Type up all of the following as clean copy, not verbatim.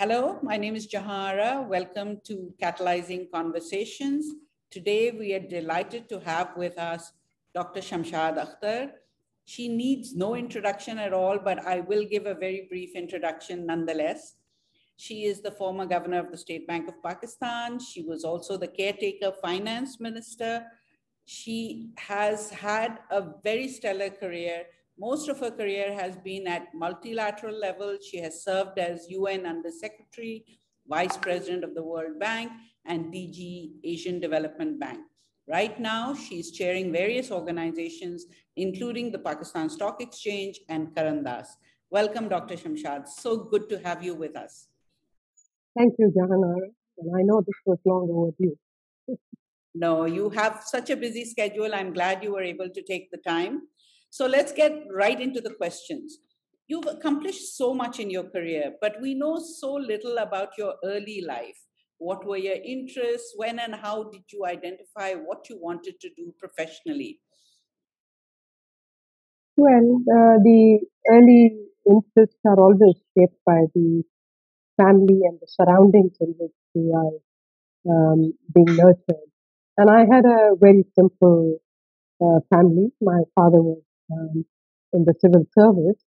Hello, my name is Jahara. Welcome to Katalyzing Conversations. Today, we are delighted to have with us Dr. Shamshad Akhtar. She needs no introduction at all, but I will give a very brief introduction nonetheless. She is the former governor of the State Bank of Pakistan. She was also the caretaker finance minister. She has had a very stellar career. Most of her career has been at multilateral level. She has served as UN Under Secretary, Vice President of the World Bank, and DG Asian Development Bank. Right now, she's chairing various organizations, including the Pakistan Stock Exchange and Karan Das. Welcome, Dr. Shamshad. So good to have you with us. Thank you, Jahana. And I know this was long overdue. No, you have such a busy schedule. I'm glad you were able to take the time. So let's get right into the questions. You've accomplished so much in your career, but we know so little about your early life. What were your interests? When and how did you identify what you wanted to do professionally? The early interests are always shaped by the family and the surroundings in which you are being nurtured. And I had a very simple family. My father was in the civil service.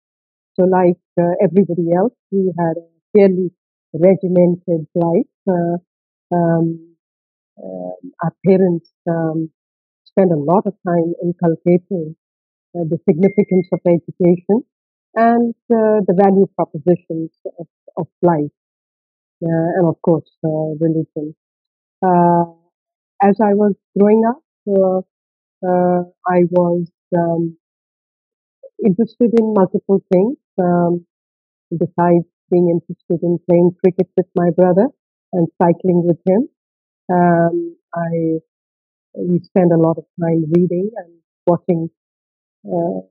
So, like everybody else, we had a fairly regimented life. Um, our parents spent a lot of time inculcating the significance of education and the value propositions of life, and of course, religion. Uh, as I was growing up, I was interested in multiple things. Besides being interested in playing cricket with my brother and cycling with him, I we spend a lot of time reading and watching uh,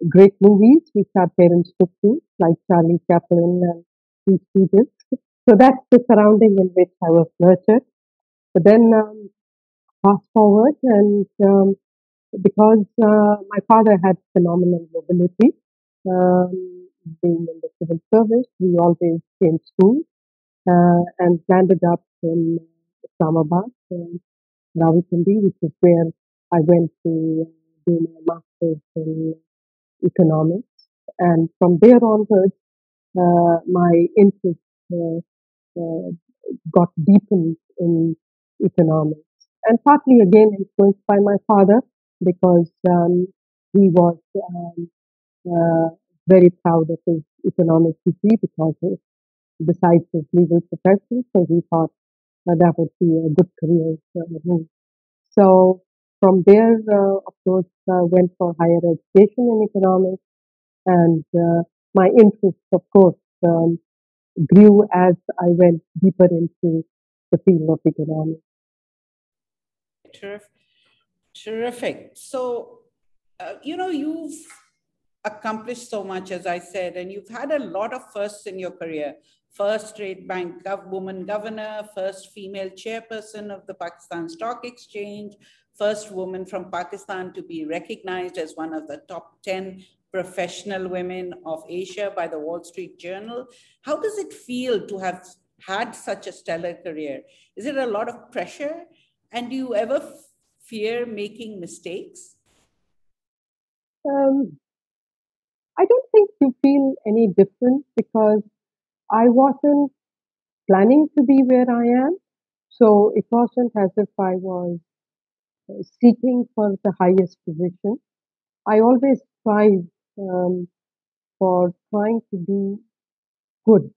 great movies which our parents took to, like Charlie Chaplin and Three Stooges. So that's the surrounding in which I was nurtured. But then fast forward, and because my father had phenomenal mobility, being in the civil service, we always changed schools and landed up in Islamabad, Rawalpindi, which is where I went to do my master's in economics. And from there onwards, my interest uh, uh, got deepened in economics. And partly again influenced by my father because he was uh, very proud of his economics degree because besides his legal profession, so he thought that would be a good career move. So from there, of course, went for higher education in economics, and my interest, of course, grew as I went deeper into the field of economics. Terrific. Terrific. So, you've accomplished so much, as I said, and you've had a lot of firsts in your career. First State Bank woman governor, first female chairperson of the Pakistan Stock Exchange, first woman from Pakistan to be recognized as one of the top 10 professional women of Asia by the Wall Street Journal. How does it feel to have had such a stellar career? Is it a lot of pressure? And do you ever fear making mistakes? Um, I don't think you feel any different because I wasn't planning to be where I am. So it wasn't as if I was seeking for the highest position. I always strive um, for trying to do good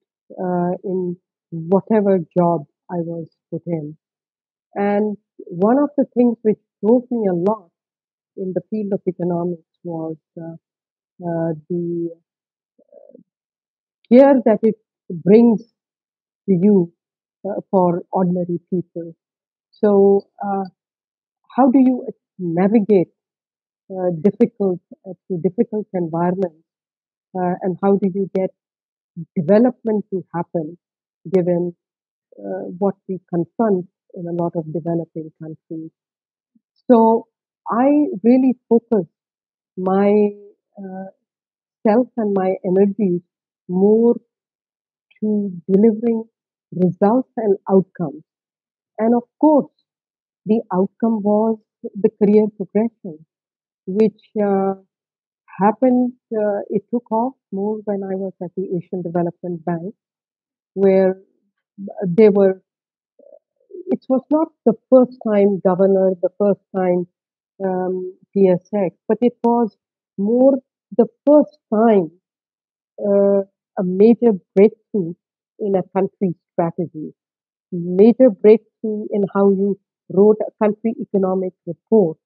in whatever job I was put in. And one of the things which drove me a lot in the field of economics was the care that it brings to you for ordinary people. So, how do you navigate difficult to difficult environments, and how do you get development to happen given what we confront in a lot of developing countries? So, I really focus my uh, self and my energies more to delivering results and outcomes. And of course, the outcome was the career progression, which happened, it took off more when I was at the Asian Development Bank, where they were, it was not the first time governor, the first time PSX, but it was more the first time a major breakthrough in a country's strategy, major breakthrough in how you wrote a country economic report,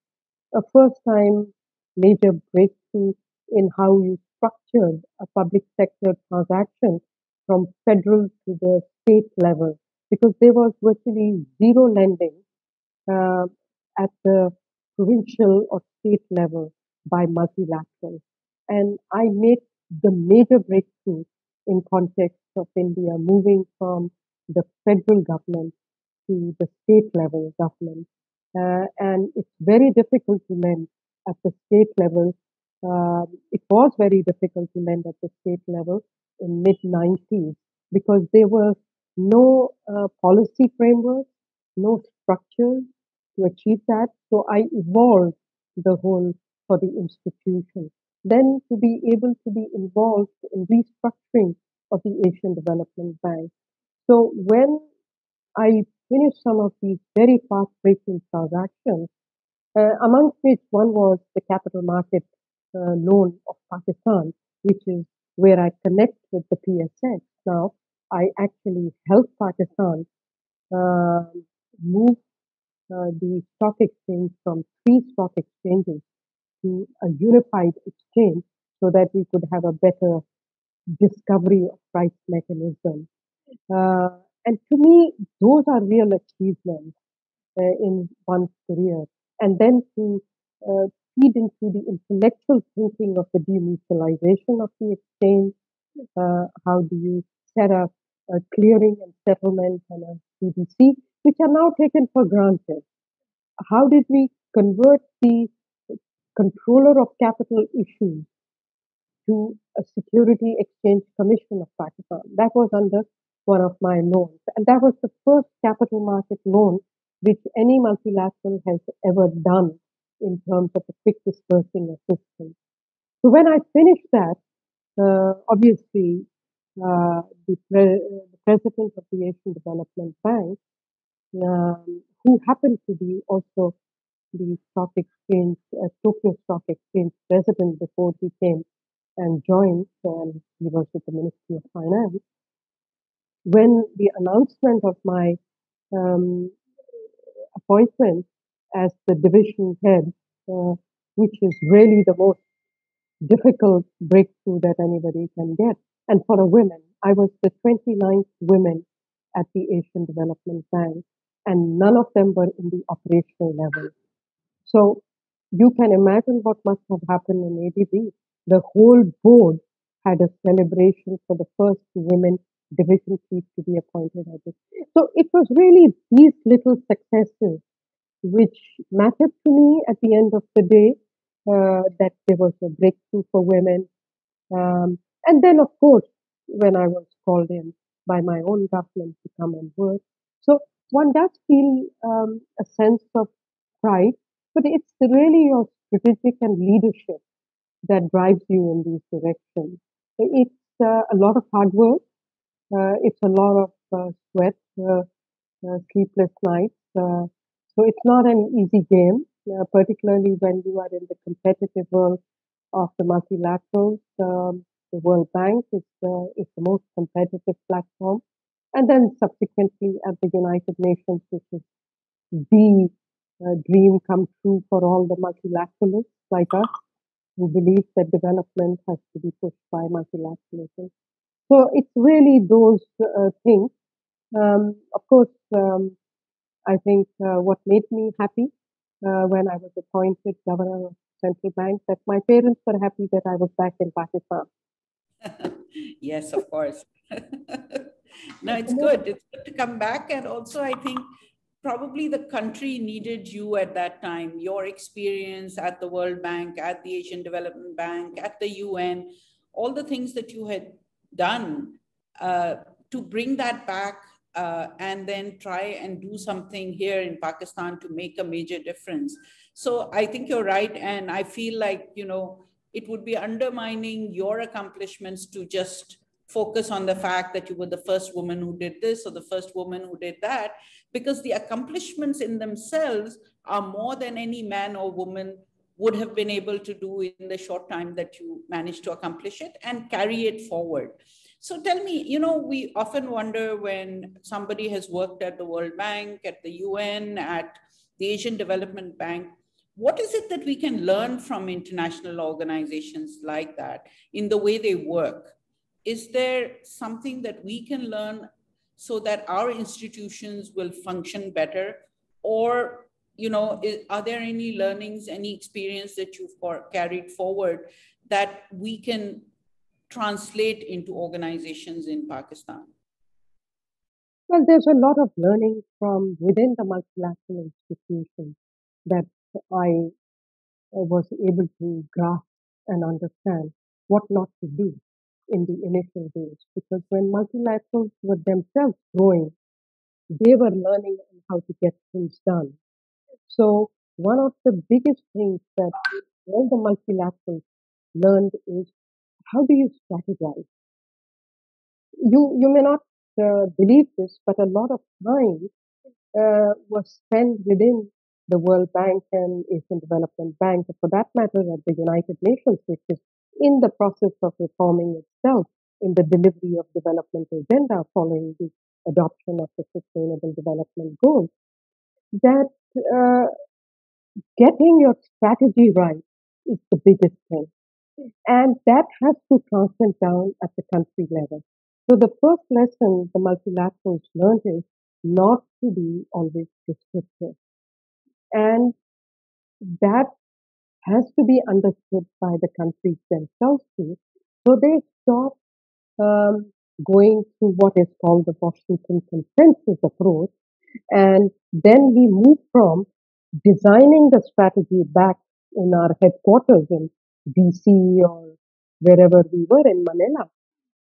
a first time major breakthrough in how you structured a public sector transaction from federal to the state level, because there was virtually zero lending uh, at the provincial or state level by multilaterals. And I made the major breakthrough in context of India moving from the federal government to the state level government. And it's very difficult to lend at the state level. It was very difficult to lend at the state level in mid 90s because there were no policy framework, no structures to achieve that. So I evolved the whole for the institution. Then to be able to be involved in restructuring of the Asian Development Bank. So when I finished some of these very fast-breaking transactions, amongst which one was the capital market loan of Pakistan, which is where I connect with the PSX. Now, I actually help Pakistan uh, move the stock exchange from three stock exchanges to a unified exchange so that we could have a better discovery of price mechanism. Uh, and to me, those are real achievements in one's career. And then to uh, feed into the intellectual thinking of the demutualization of the exchange, how do you set up a clearing and settlement and a CDC, which are now taken for granted. How did we convert the controller of capital issues to a Security Exchange Commission of Pakistan? That was under one of my loans. And that was the first capital market loan which any multilateral has ever done in terms of a quick dispersing assistance. So when I finished that, obviously, the president of the Asian Development Bank, who happened to be also the stock exchange, Tokyo Stock Exchange president before he came and joined, and he was with the Ministry of Finance. When the announcement of my um, appointment as the division head, uh, which is really the most difficult breakthrough that anybody can get, and for a woman, I was the 29th woman at the Asian Development Bank, and none of them were in the operational level. So you can imagine what must have happened in ADB. The whole board had a celebration for the first women division chief to be appointed at it. So it was really these little successes which mattered to me at the end of the day, that there was a breakthrough for women. And then, of course, when I was called in by my own government to come and work. So one does feel a sense of pride, but it's really your strategic and leadership that drives you in these directions. It's a lot of hard work. It's a lot of sweat, sleepless nights. So it's not an easy game, particularly when you are in the competitive world of the multilaterals. The World Bank is the most competitive platform. And then subsequently at the United Nations, which is the dream come true for all the multilateralists like us who believe that development has to be pushed by multilateralism. So it's really those things. Of course, I think what made me happy when I was appointed governor of central bank, that my parents were happy that I was back in Pakistan. Yes, of course. No, It's the it's most. good. It's good to come back. And also, I think probably the country needed you at that time. Your experience at the World Bank, at the Asian Development Bank, at the UN, all the things that you had done to bring that back and then try and do something here in Pakistan to make a major difference. So I think you're right. And I feel like, it would be undermining your accomplishments to just focus on the fact that you were the first woman who did this or the first woman who did that, because the accomplishments in themselves are more than any man or woman would have been able to do in the short time that you managed to accomplish it and carry it forward. So tell me, we often wonder when somebody has worked at the World Bank, at the UN, at the Asian Development Bank, what is it that we can learn from international organizations like that in the way they work? Is there something that we can learn so that our institutions will function better? Or, are there any learnings, any experience that you've carried forward that we can translate into organizations in Pakistan? Well, there's a lot of learning from within the multilateral institutions that I was able to grasp and understand what not to do in the initial days. Because when multilaterals were themselves growing, they were learning on how to get things done. So one of the biggest things that all the multilaterals learned is how do you strategize? You may not believe this, but a lot of time was spent within the World Bank and Asian Development Bank, or for that matter, at the United Nations, which is in the process of reforming itself in the delivery of development agenda following the adoption of the Sustainable Development Goals, that getting your strategy right is the biggest thing. And that has to transcend down at the country level. So the first lesson the multilaterals learned is not to be always prescriptive. And that has to be understood by the countries themselves too. So they stop um, going to what is called the Washington consensus approach. And then we move from designing the strategy back in our headquarters in DC or wherever we were in Manila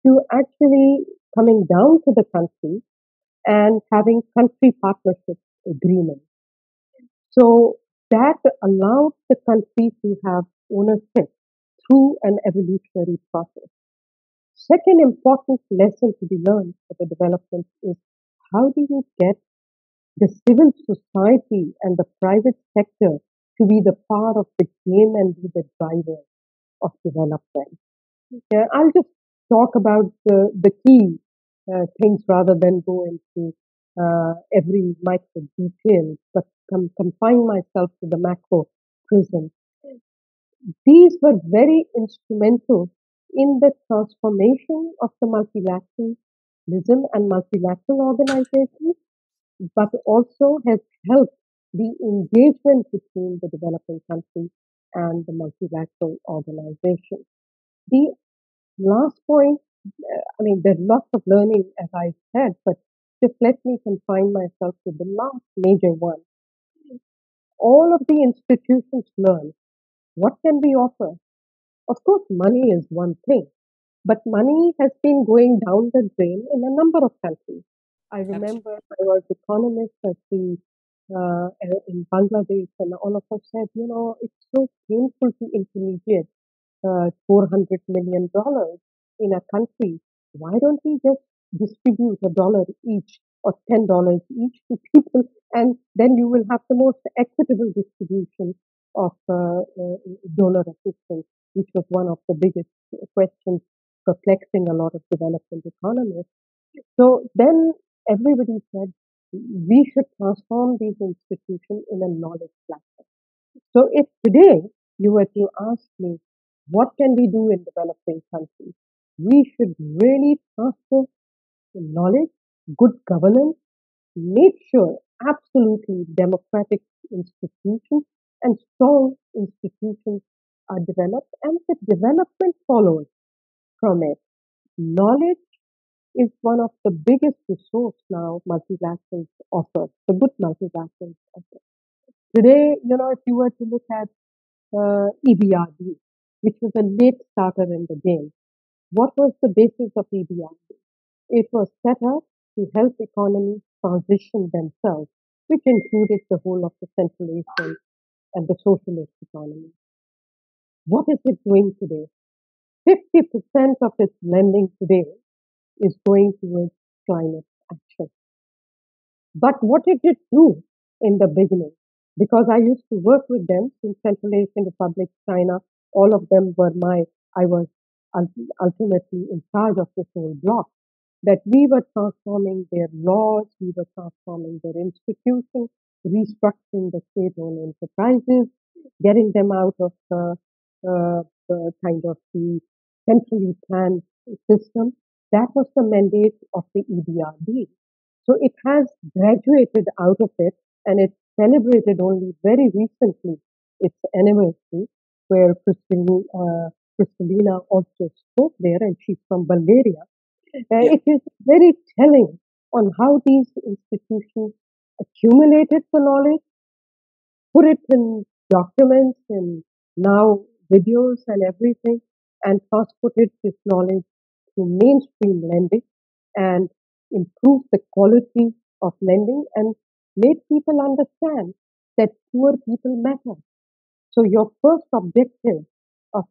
to actually coming down to the country and having country partnership agreements. So that allowed the country to have ownership through an evolutionary process. Second important lesson to be learned for the development is how do you get the civil society and the private sector to be the part of the game and be the driver of development. Yeah, I'll just talk about the key things rather than go into every micro detail, but confine myself to the macro prism. These were very instrumental in the transformation of the multilateralism and multilateral organizations, but also has helped the engagement between the developing country and the multilateral organization. The last point, there's lots of learning, as I said, but just let me confine myself to the last major one. All of the institutions learn what can we offer. Of course, money is one thing, but money has been going down the drain in a number of countries. I remember Absolutely. I was economist at in Bangladesh, and all of us said, it's so painful to intermediate $400 million in a country. Why don't we just distribute $1 each or $10 each to people, and then you will have the most equitable distribution of donor assistance, which was one of the biggest questions perplexing a lot of development economists. So then everybody said we should transform these institutions in a knowledge platform. So if today you were to ask me, what can we do in developing countries? We should really transfer knowledge, good governance, make sure absolutely democratic institutions and strong institutions are developed and the development follows from it. Knowledge is one of the biggest resource now multilaterals offer, the good multilaterals offer. Today, if you were to look at EBRD, which was a late starter in the game, what was the basis of EBRD? It was set up to help economies transition themselves, which included the whole of the Central Asian and the socialist economy. What is it doing today? 50% of its lending today is going towards climate action. But what did it do in the beginning? Because I used to work with them in Central Asian Republic, China, all of them were I was ultimately in charge of this whole block. That we were transforming their laws, we were transforming their institutions, restructuring the state-owned enterprises, getting them out of the kind of the centrally planned system. That was the mandate of the EBRD. So it has graduated out of it and it celebrated only very recently its anniversary, where Kristalina also spoke there and she's from Bulgaria. Yeah. It is very telling on how these institutions accumulated the knowledge, put it in documents and now videos and everything, and transported this knowledge to mainstream lending and improved the quality of lending and made people understand that poor people matter. So your first objective of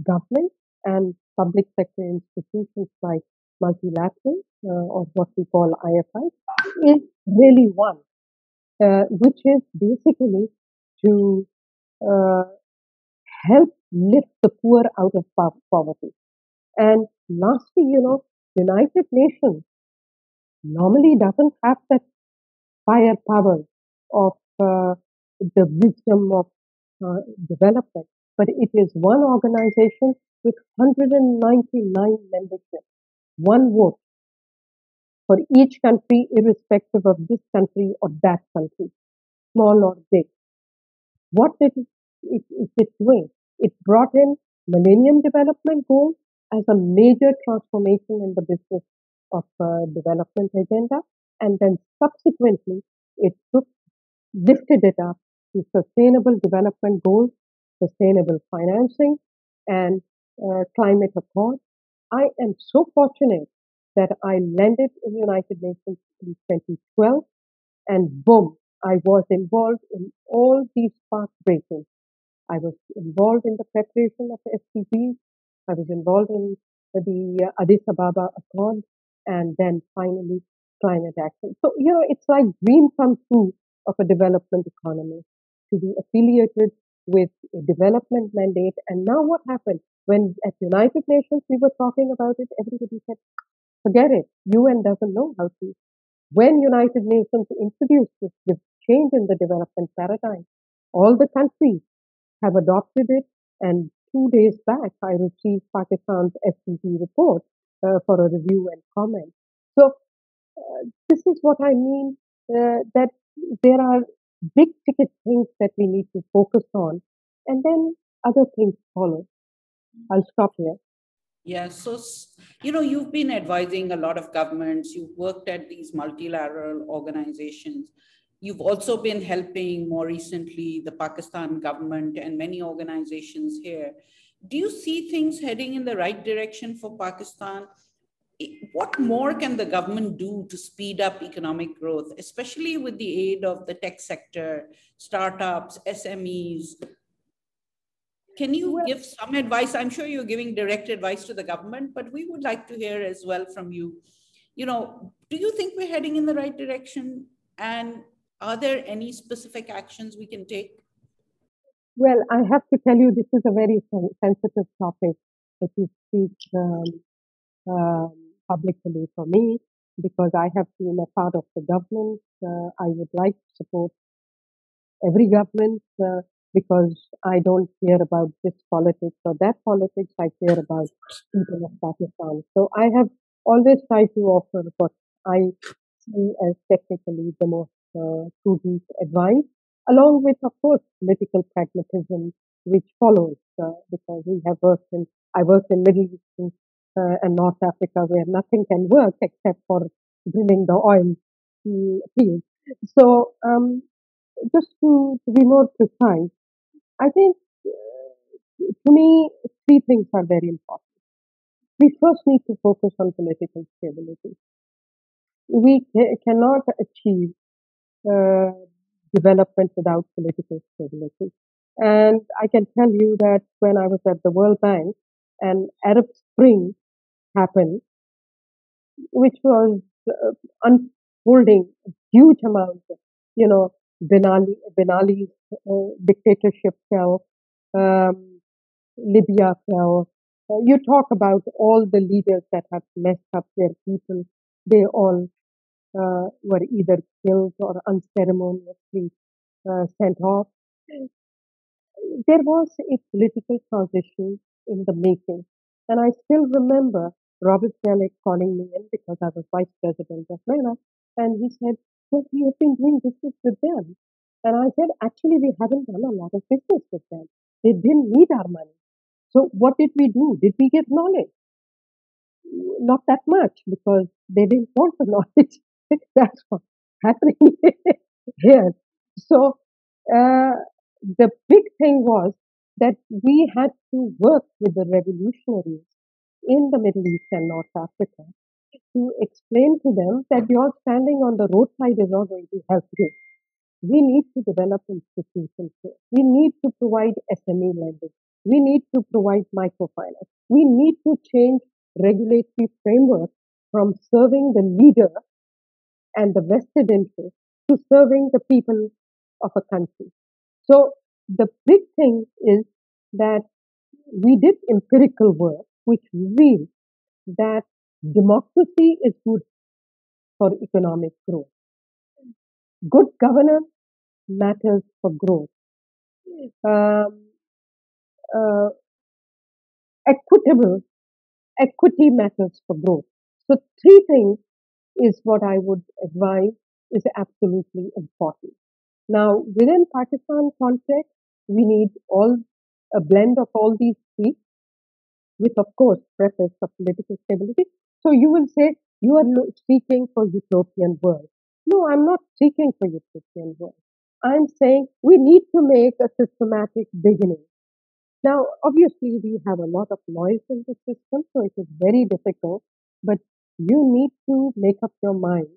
government and public sector institutions like multilaterals or what we call IFI is really one, which is basically to uh, help lift the poor out of poverty. And lastly, United Nations normally doesn't have that firepower of the wisdom of development, but it is one organization with 199 membership, one vote for each country, irrespective of this country or that country, small or big. What is it doing? It brought in Millennium Development Goals as a major transformation in the business of development agenda, and then subsequently it lifted it up to Sustainable Development Goals, sustainable financing, and climate accord. I am so fortunate that I landed in United Nations in 2012 and boom, I was involved in all these path breakers. I was involved in the preparation of SDGs. I was involved in the Addis Ababa Accord and then finally climate action. So, it's like dream come true of a development economy to be affiliated with a development mandate. And now what happened? When at United Nations we were talking about it, everybody said, forget it. UN doesn't know how to. When United Nations introduced this change in the development paradigm, all the countries have adopted it. And 2 days back, I received Pakistan's SDG report for a review and comment. So this is what I mean, that there are big ticket things that we need to focus on, and then other things follow. I'll stop here. Yeah, so you've been advising a lot of governments. You've worked at these multilateral organizations. You've also been helping more recently the Pakistan government and many organizations here. Do you see things heading in the right direction for Pakistan? What more can the government do to speed up economic growth, especially with the aid of the tech sector, startups, SMEs? Can you Well, give some advice? I'm sure you're giving direct advice to the government, but we would like to hear as well from you. Do you think we're heading in the right direction? And are there any specific actions we can take? well, I have to tell you, this is a very sensitive topic that you speak um, publicly for me because I have been a part of the government. I would like to support every government because I don't care about this politics or that politics. I care about people of Pakistan. So I have always tried to offer what I see as technically the most prudent advice, along with, of course, political pragmatism, which follows because I worked in Middle East and North Africa where nothing can work except for drilling the oil field. So just to be more precise, I think to me, three things are very important. we first need to focus on political stability. We cannot achieve uh, development without political stability. And I can tell you that when I was at the World Bank and Arab Spring happened, which was unfolding a huge amount of, Ben Ali's dictatorship fell, um, Libya fell. You talk about all the leaders that have messed up their people. They all were either killed or unceremoniously sent off. There was a political transition in the making. And I still remember Robert Zellick calling me in because I was vice president of MENA. And he said, well, we have been doing business with them. And I said, actually, we haven't done a lot of business with them. They didn't need our money. So what did we do? Did we get knowledge? Not that much because they didn't want the knowledge. That's what's happening here. So uh, the big thing was that we had to work with the revolutionaries in the Middle East and North Africa to explain to them that your standing on the roadside is not going to help you. We need to develop institutions here. We need to provide SME lending. We need to provide microfinance. We need to change regulatory framework from serving the leader and the vested interest to serving the people of a country. So the big thing is that we did empirical work which revealed that democracy is good for economic growth. Good governance matters for growth. Um, uh, equitable equity matters for growth. So three things is what I would advise is absolutely important. Now, within Pakistan context, we need all a blend of all these three, with of course preface of political stability. So you will say you are seeking for utopian world. No, I'm not seeking for utopian world. I'm saying we need to make a systematic beginning. Now, obviously, we have a lot of noise in the system, so it is very difficult, but you need to make up your mind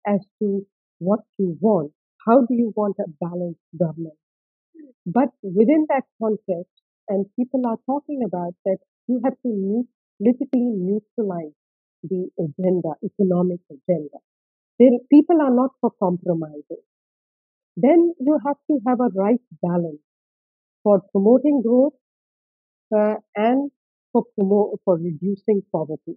as to what you want. How do you want a balanced government? But within that context, and people are talking about that you have to politically neutralize the agenda, economic agenda. People are not for compromising. Then you have to have a right balance for promoting growth and for reducing poverty.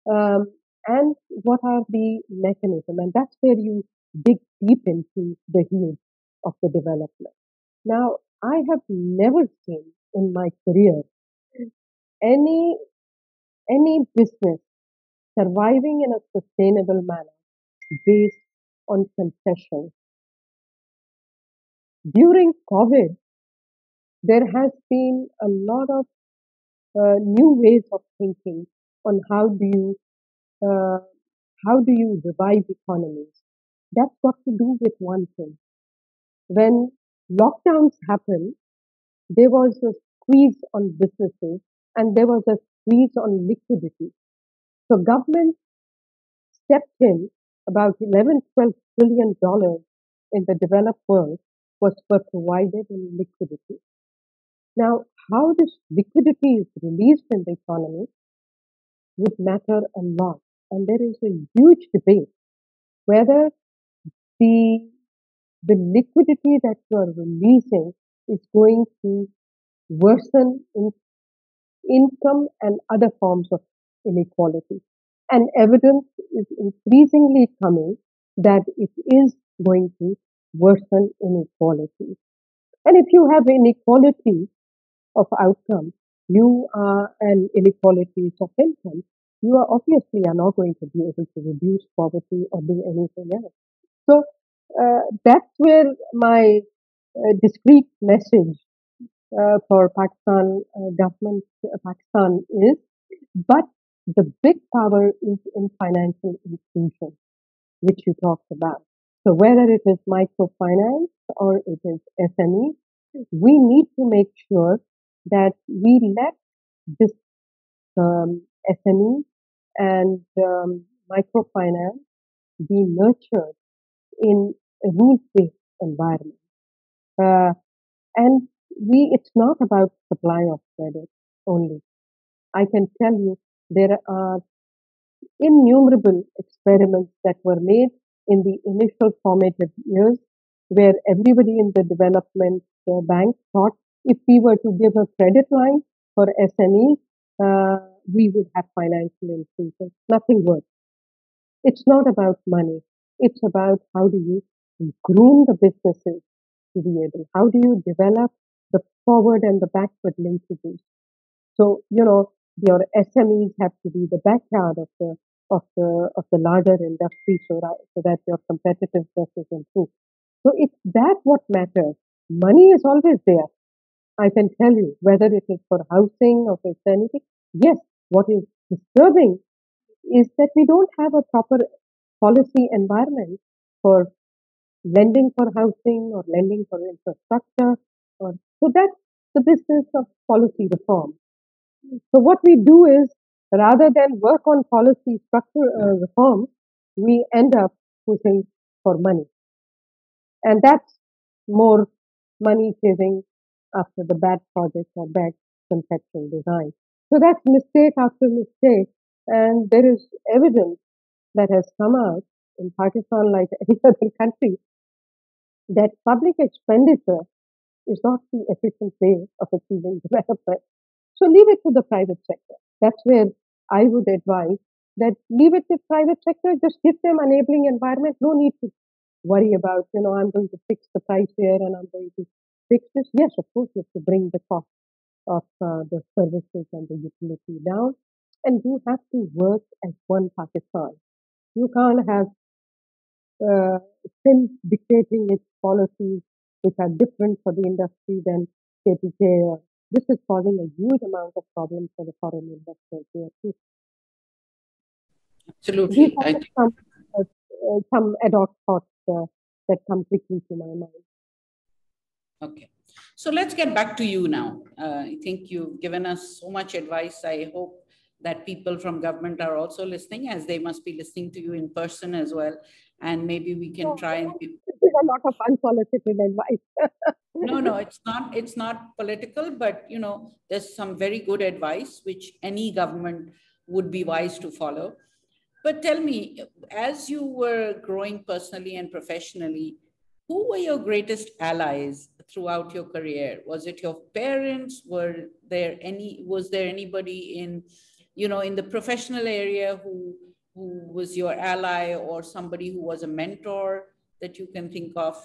Um, and what are the mechanisms? And that's where you dig deep into the heels of the development. Now, I have never seen in my career any any business surviving in a sustainable manner based on concession. During COVID, there has been a lot of new ways of thinking on uh, how do you revive economies. That's got to do with one thing. When lockdowns happened, there was a squeeze on businesses and there was a squeeze on liquidity. So government stepped in about 11, $12 trillion in the developed world were provided in liquidity. Now, how this liquidity is released in the economy would matter a lot. And there is a huge debate whether the, the liquidity that you are releasing is going to worsen income and other forms of inequality. And evidence is increasingly coming that it is going to worsen inequality. And if you have inequality of outcome, you are and inequalities of income, you are obviously are not going to be able to reduce poverty or do anything else. So that's where my discrete message for Pakistan government, Pakistan is. But the big power is in financial inclusion, which you talked about. So whether it is microfinance or it is SME, we need to make sure that we let this SME and microfinance be nurtured in a rules-based environment. Uh, and it's not about supply of credit only. I can tell you there are innumerable experiments that were made in the initial formative years where everybody in the development bank thought if we were to give a credit line for SMEs, we would have financial inclusion. Nothing works. It's not about money. It's about how do you groom the businesses to be able, how do you develop the forward and the backward linkages. So, your SMEs have to be the backyard of the larger industry so that your competitiveness is improved. So it's that what matters. Money is always there. I can tell you whether it is for housing or for anything. Yes, what is disturbing is that we don't have a proper policy environment for lending for housing or lending for infrastructure. So that's the business of policy reform. So what we do is, rather than work on policy structure reform, we end up pushing for money, and that's more money chasing after the bad project or bad conceptual design. So that's mistake after mistake, and there is evidence that has come out in Pakistan, like any other country, that public expenditure is not the efficient way of achieving development. So leave it to the private sector. That's where I would advise that leave it to private sector, just give them enabling environment. No need to worry about, I'm going to fix the price here and I'm going to fix this. Yes, of course, you have to bring the cost of the services and the utility down. And you have to work as one Pakistan. You can't have still dictating its policies, which are different for the industry than KPK. This is causing a huge amount of problems for the foreign investors here too. These Absolutely. are just some ad hoc thoughts that come quickly to my mind. Okay. So let's get back to you now. I think you've given us so much advice. I hope that people from government are also listening, as they must be listening to you in person as well. And maybe we can try and give a lot of unsolicited advice. No, it's not political, but there's some very good advice which any government would be wise to follow. But tell me, as you were growing personally and professionally, who were your greatest allies throughout your career? Was it your parents? Was there anybody in the professional area who was your ally, or somebody who was a mentor that you can think of?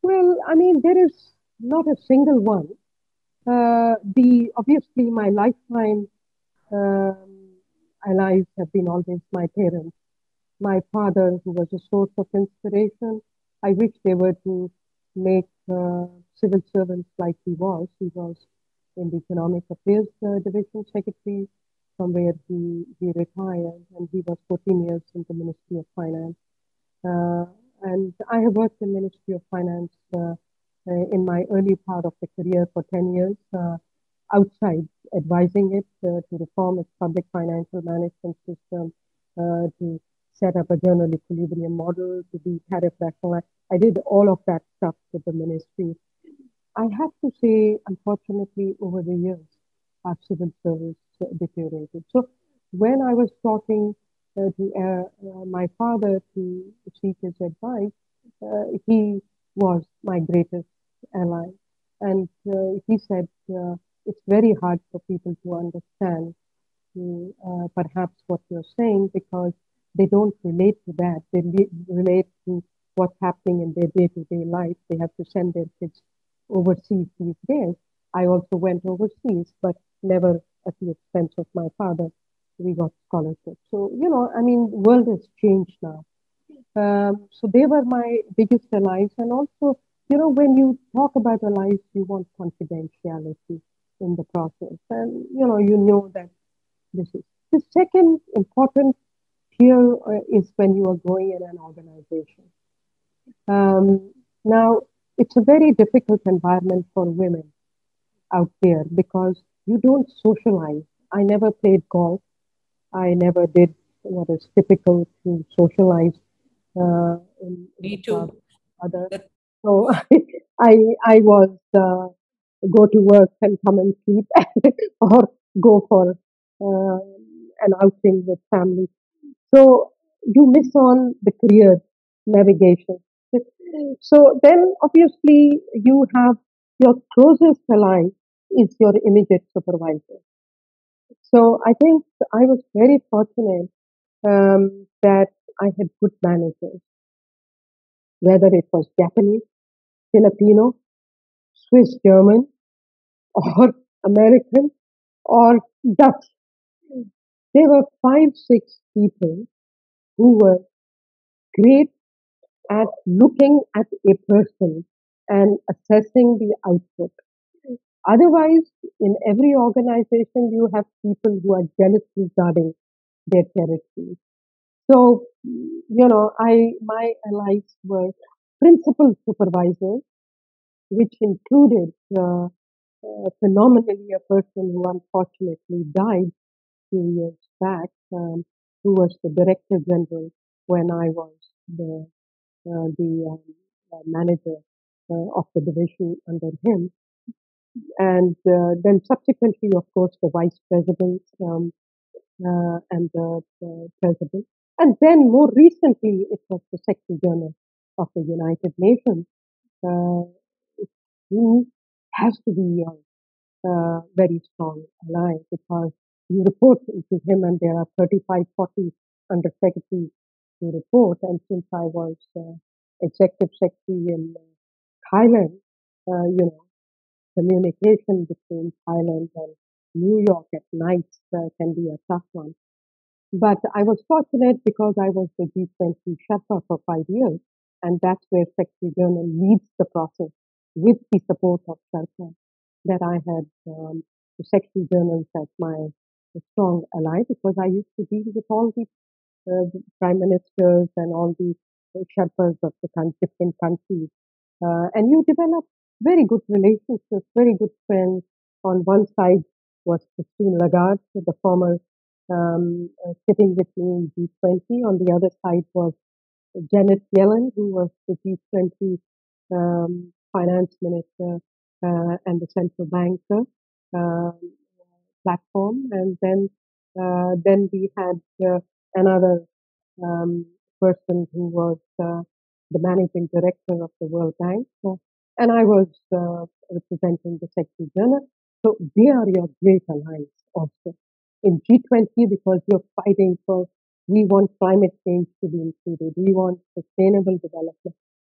Well, I mean, there is not a single one. Obviously my lifetime allies have been always my parents. My father, who was a source of inspiration. I wish they were to make civil servants like he was. He was in the Economic Affairs Division Secretary, from where he retired, and he was 14 years in the Ministry of Finance. And I have worked in Ministry of Finance in my early part of the career for 10 years, outside advising it to reform its public financial management system, to set up a general equilibrium model, to be tariff rational. I did all of that stuff with the ministry. I have to say, unfortunately, over the years, our civil service deteriorated. So when I was talking to my father to seek his advice, he was my greatest ally. And he said, it's very hard for people to understand perhaps what you're saying, because they don't relate to that. They relate to what's happening in their day-to-day life. They have to send their kids overseas these days. I also went overseas, but never at the expense of my father. We got scholarships. So, I mean, the world has changed now. So they were my biggest allies. And also, when you talk about allies, you want confidentiality in the process. And, you know that this is the second important here is when you are growing in an organization. Now, it's a very difficult environment for women out there, because you don't socialize. I never played golf. I never did what is typical to socialize in the Me club. too. Other, That, so I was go to work and come and sleep, or go for an outing with family. So you miss on the career navigation. So then obviously you have your closest ally is your immediate supervisor. So I think I was very fortunate that I had good managers, whether it was Japanese, Filipino, Swiss German, or American, or Dutch. There were five, six people who were great at looking at a person and assessing the output. Otherwise, in every organization, you have people who are jealously guarding their territory. So, my allies were principal supervisors, which included phenomenally a person who unfortunately died few years back, who was the Director General when I was the manager of the division under him. And then subsequently, of course, the Vice President and the President. And then more recently, it was the Secretary General of the United Nations, uh, who has to be very strong ally because you report into him and there are 35, 40 under secretaries to report. And since I was executive secretary in Thailand, communication between Thailand and New York at night can be a tough one. But I was fortunate because I was the G20 Sherpa for 5 years, and that's where Secretary General leads the process with the support of Sherpa. That I had the Secretary General as my strong ally because I used to deal with all the prime ministers and all the Sherpas of the different countries. And you develop very good relationships, very good friends. On one side was Christine Lagarde, the former sitting with me in G20. On the other side was Janet Yellen, who was the G20 finance minister and the central banker uh, platform. And then we had another um, person who was the managing director of the World Bank. And I was representing the Secretary General. So they are your great allies also in G20 because you're fighting for, we want climate change to be included. We want sustainable development.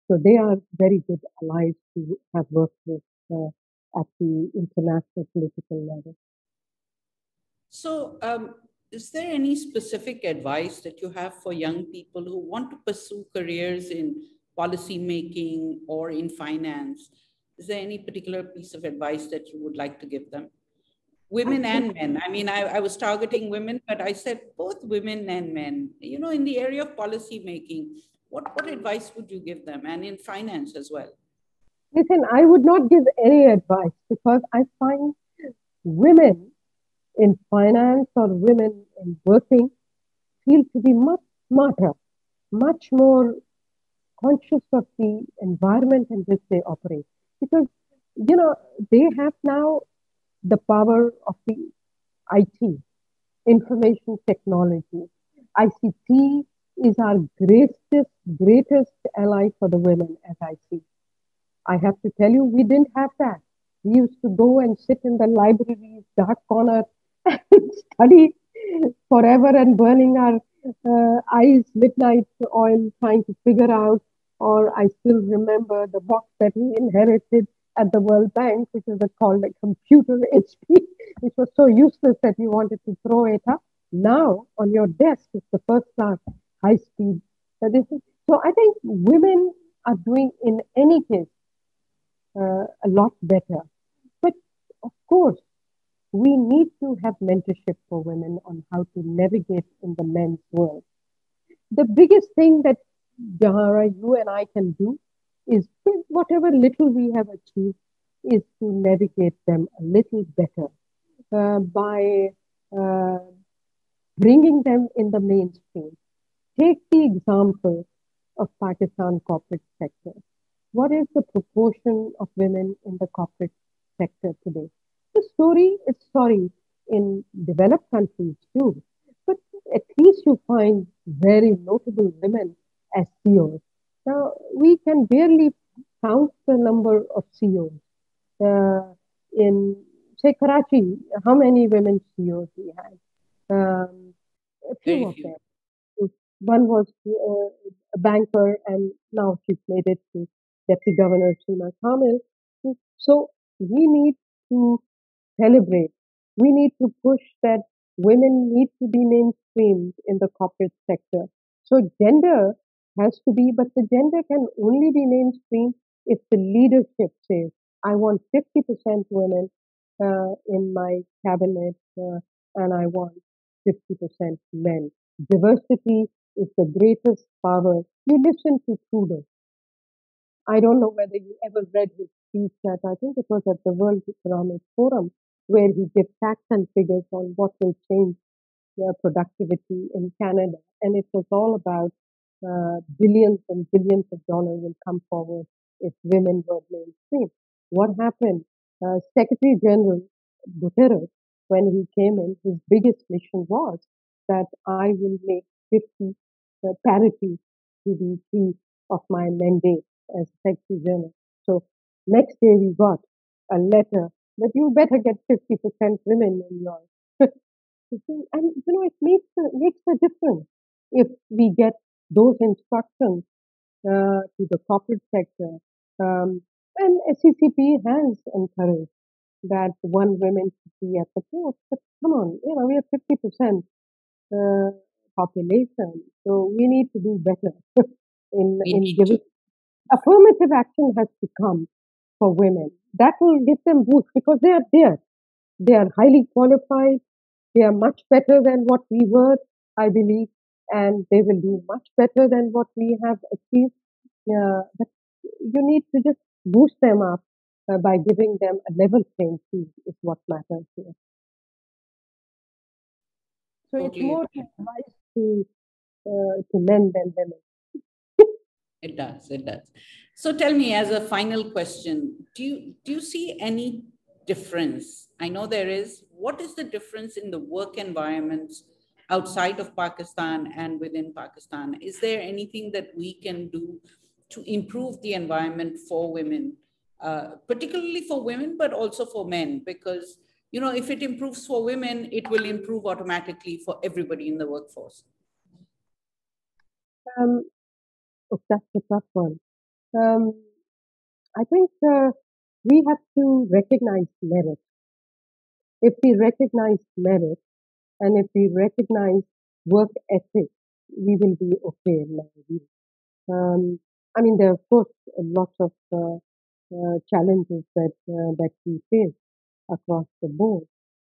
So they are very good allies to have worked with at the international political level. so, is there any specific advice that you have for young people who want to pursue careers in policy making or in finance? Is there any particular piece of advice that you would like to give them? I Women think and men. I mean, I was targeting women, but I said both women and men. In the area of policy making, what advice would you give them? And in finance as well. listen, I would not give any advice because I find women in finance or women in working feel to be much smarter, much more conscious of the environment in which they operate. Because, they have now the power of the IT, information technology. ICT is our greatest ally for the women, as I see. I have to tell you, we didn't have that. We used to go and sit in the library's dark corner and study forever and burning our eyes midnight oil trying to figure out. Or I still remember the box that we inherited at the World Bank, which is called a computer HP, which was so useless that you wanted to throw it up. Now on your desk is the first class high speed. So I think women are doing in any case a lot better. But of course, we need to have mentorship for women on how to navigate in the men's world. The biggest thing that Jahara, you and I can do is whatever little we have achieved is to navigate them a little better. by uh, bringing them in the mainstream. Take the example of Pakistan corporate sector. What is the proportion of women in the corporate sector today? The story is sorry in developed countries too, but at least you find very notable women as CEOs. Now, we can barely count the number of CEOs. In, say, Karachi, how many women CEOs we had? A few Very of few. them. One was a banker, and now she's made it to Deputy Governor Seema Kamil. So we need to celebrate. We need to push that women need to be mainstreamed in the corporate sector. So gender has to be, but the gender can only be mainstream if the leadership says, I want 50% women in my cabinet and I want 50% men. Diversity is the greatest power. You listen to Trudeau. I don't know whether you ever read his speech that I think it was at the World Economic Forum, where he gives facts and figures on what will change their productivity in Canada. And it was all about billions and billions of dollars will come forward if women were mainstream. What happened? Secretary General Guterres, when he came in, his biggest mission was that I will make 50 parity to the key of my mandate as Secretary General. So next day we got a letter that you better get 50% women in your and it makes a difference if we get those instructions to the corporate sector. And SCCP has encouraged that one woman should be at the board. But come on, we have 50% uh, population, so we need to do better We in need giving to. affirmative action has to come for women. That will give them boost because they are there. They are highly qualified. They are much better than what we were, I believe, and they will do much better than what we have achieved. But you need to just boost them up by giving them a level playing field is what matters here. So it's Totally more agree. advice to men than women. It does. It does. So tell me, as a final question, do you see any difference? I know there is. What is the difference in the work environments outside of Pakistan and within Pakistan? Is there anything that we can do to improve the environment for women, particularly for women, but also for men? Because if it improves for women, it will improve automatically for everybody in the workforce. Um, oh, that's a tough one. Um, I think we have to recognize merit. If we recognize merit and if we recognize work ethic, we will be okay in my view. I mean, there are of course lots of challenges that we face across the board,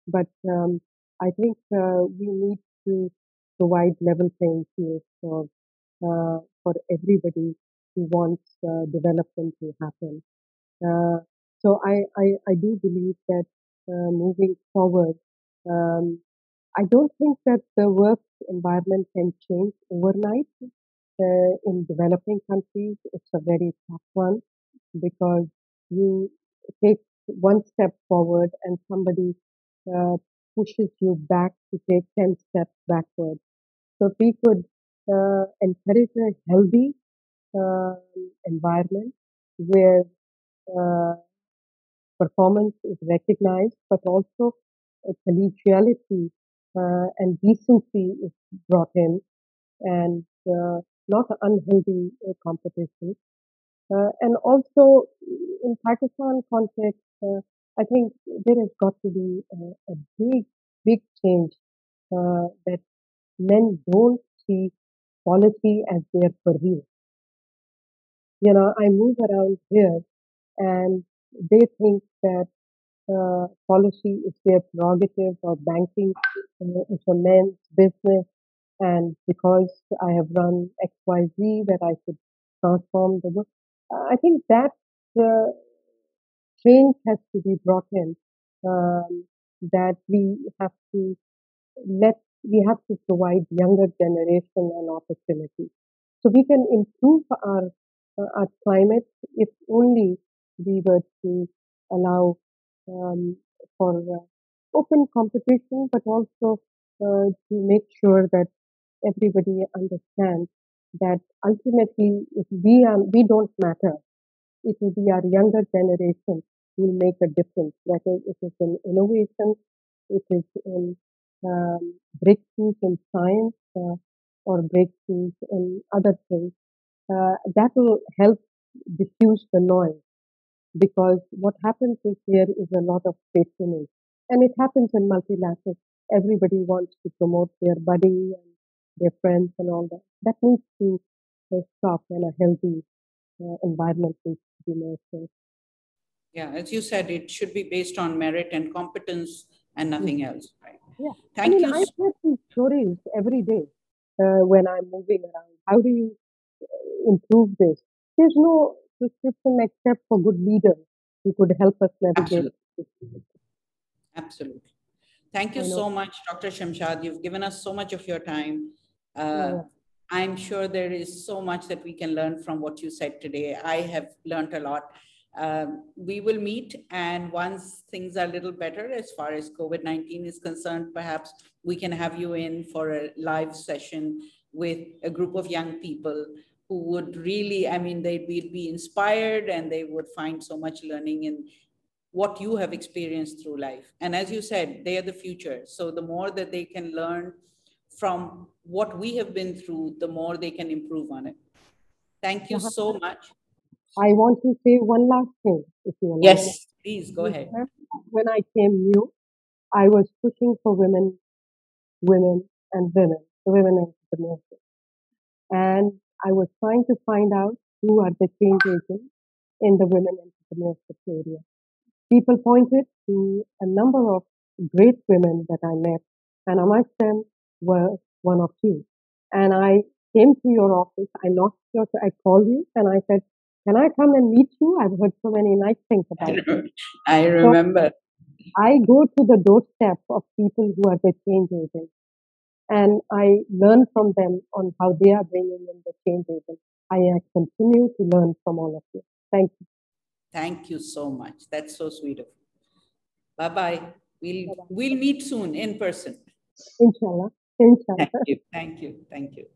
but I think we need to provide level playing fields for everybody who wants development to happen. Uh, so I do believe that moving forward, um, I don't think that the work environment can change overnight. In developing countries, it's a very tough one because you take one step forward and somebody uh, pushes you back to take 10 steps backward. So if we could encourage a healthy uh, environment where uh, performance is recognized, but also collegiality and decency is brought in, and not unhealthy competition. And also in Pakistan context, I think there has got to be a big, big change that men don't see policy as their purview. I move around here and they think that policy is their prerogative or banking is a man's business. And because I have run XYZ, that I should transform the world. I think that change has to be brought in. Um, that we have to provide younger generation an opportunity. So we can improve our climate if only we were to allow um, for open competition, but also to make sure that everybody understands that ultimately, if we don't matter, it will be our younger generation who will make a difference. Whether it is in innovation, it is in breakthroughs in science, or breakthroughs in other things. That will help diffuse the noise, because what happens is there is a lot of patronage, and it happens in multilaterals. Everybody wants to promote their buddy and their friends and all that. That needs to stop, and a healthy environment needs to be nurtured. Yeah, as you said, it should be based on merit and competence and nothing Mhm. else. Right. Yeah, I Thank mean, you. I hear these stories every day when I'm moving around. How do you improve this? There's no prescription except for good leaders who could help us navigate Absolutely. this. Absolutely. Thank you I know. so much, Dr. Shamshad. You've given us so much of your time. Uh, No, I'm sure there is so much that we can learn from what you said today. I have learned a lot. We will meet, and once things are a little better as far as COVID-19 is concerned, perhaps we can have you in for a live session with a group of young people who would really, I mean, they'd be inspired and they would find so much learning in what you have experienced through life. And as you said, they are the future. So the more that they can learn from what we have been through, the more they can improve on it. Thank you so Jahangir, much. I want to say one last thing, if you allow me. Yes, please go You ahead. remember when I came new, I was pushing for women, and women entrepreneurs. And I was trying to find out who are the change agents in the women entrepreneurship area. People pointed to a number of great women that I met, and amongst them were one of you. And I came to your office, I called you, and I said, "Can I come and meet you? I've heard so many nice things about you." I So remember. I go to the doorstep of people who are the change agents, and I learn from them on how they are bringing in the change agent. I continue to learn from all of you. Thank you. Thank you so much. That's so sweet of you. Bye bye. Bye-bye. We'll meet soon in person. Inshallah. Inshallah. Thank you. Thank you. Thank you.